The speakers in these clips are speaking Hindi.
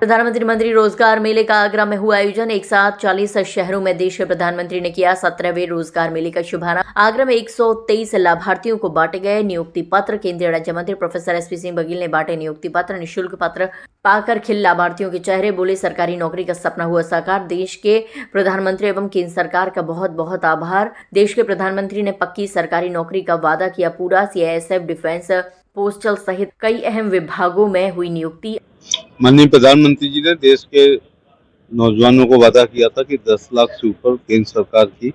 प्रधानमंत्री रोजगार मेले का आगरा में हुआ आयोजन। एक साथ 40 शहरों में देश के प्रधानमंत्री ने किया 17वें रोजगार मेले का शुभारंभ। आगरा में 123 लाभार्थियों को बांटे गए नियुक्ति पत्र। केंद्रीय राज्य मंत्री प्रोफेसर एसपी सिंह बघेल ने बांटे नियुक्ति पत्र। निःशुल्क पत्र पाकर खिल लाभार्थियों के चेहरे। बोले, सरकारी नौकरी का सपना हुआ साकार। देश के प्रधानमंत्री एवं केंद्र सरकार का बहुत बहुत आभार। देश के प्रधानमंत्री ने पक्की सरकारी नौकरी का वादा किया पूरा। सीआईएसएफ, डिफेंस, पोस्टल सहित कई अहम विभागों में हुई नियुक्ति। माननीय प्रधानमंत्री जी ने देश के नौजवानों को वादा किया था कि 10 लाख से ऊपर केंद्र सरकार की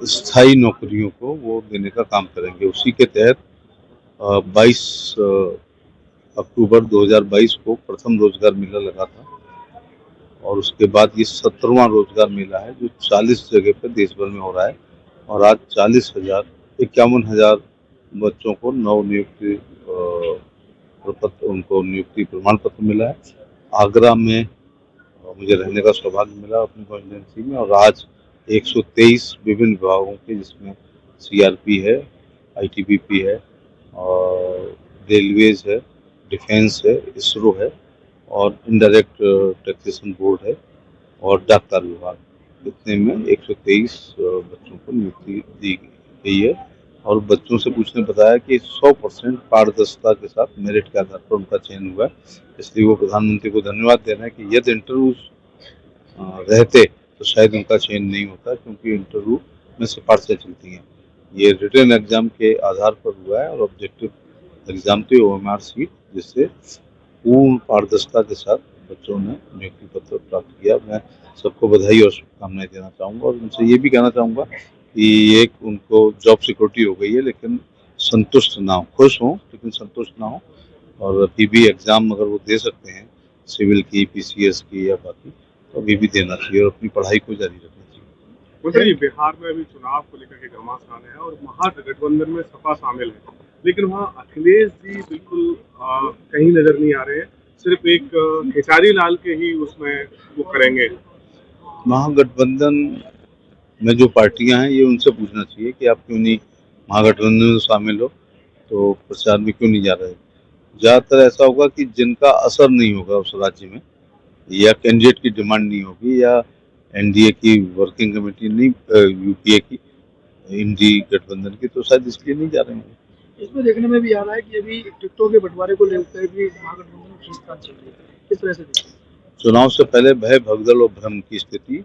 स्थायी नौकरियों को वो देने का काम करेंगे। उसी के तहत 22 अक्टूबर 2022 को प्रथम रोजगार मेला लगा था और उसके बाद ये 17वां रोजगार मेला है जो 40 जगह पर देश भर में हो रहा है। और आज 51,000 बच्चों को नवनियुक्ति उनको नियुक्ति प्रमाण पत्र मिला है। आगरा में मुझे रहने का सौभाग्य मिला अपनी कॉन्स्टिट्यूंसी में। और आज 123 विभिन्न विभागों के, जिसमें सीआरपी है, आईटीबीपी है और रेलवेज है, डिफेंस है, इसरो है और इनडायरेक्ट टैक्सेशन बोर्ड है और डाकघर विभाग, इतने में 123 बच्चों को नियुक्ति दी गई है। और बच्चों से पूछने बताया कि 100% पारदर्शिता के साथ मेरिट के आधार पर उनका चयन हुआ है। इसलिए वो प्रधानमंत्री को धन्यवाद दे रहे हैं कि यदि इंटरव्यू रहते तो शायद उनका चयन नहीं होता, क्योंकि इंटरव्यू में सिफारिशें चलती हैं। ये रिटन एग्जाम के आधार पर हुआ है और ऑब्जेक्टिव एग्जाम थी OMR सीट, जिससे पूर्ण पारदर्शिता के साथ बच्चों ने नियुक्ति पत्र प्राप्त किया। मैं सबको बधाई और शुभकामनाएं देना चाहूँगा और उनसे ये भी कहना चाहूँगा कि एक उनको जॉब सिक्योरिटी हो गई है, लेकिन संतुष्ट ना हो, खुश हों लेकिन संतुष्ट ना हो। और अभी भी एग्ज़ाम अगर वो दे सकते हैं सिविल की, PCS की या बाकी, तो अभी भी देना चाहिए और अपनी पढ़ाई को जारी रखना चाहिए। मंत्री, बिहार में अभी चुनाव को लेकर के घमासान है और महागठबंधन में सपा शामिल है, लेकिन वहाँ अखिलेश जी बिल्कुल कहीं नजर नहीं आ रहे हैं। सिर्फ एक खेसारी लाल के ही उसमें वो करेंगे। महागठबंधन में जो पार्टियां हैं, ये उनसे पूछना चाहिए कि आप क्यों नहीं महागठबंधन में शामिल हो, तो प्रचार में क्यों नहीं जा रहे। ज़्यादातर ऐसा होगा कि जिनका असर नहीं होगा उस राज्य में, या कैंडिडेट की डिमांड नहीं होगी, या एनडीए की वर्किंग कमेटी नहीं, यूपीए की, इंडी गठबंधन की, तो शायद इसलिए नहीं जा रहे हैं। इसमें देखने में भी आ रहा है कि अभी टिकटों के बंटवारे को लेकर भी महागठबंधन में खींचतान चल रही है। किस तरह से देखते हैं? चुनाव से पहले भय, भगदड़ और भ्रम की स्थिति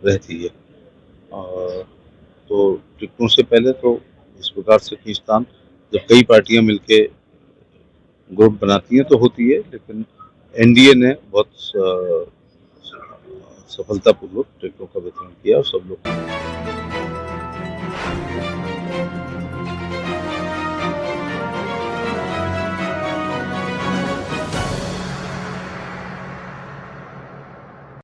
रहती है। तो टिकटों से पहले तो इस प्रकार से खींचतान जब कई पार्टियां मिलके गुट बनाती हैं तो होती है, लेकिन एनडीए ने बहुत सफलतापूर्वक टिकटों का वितरण किया और सब लोग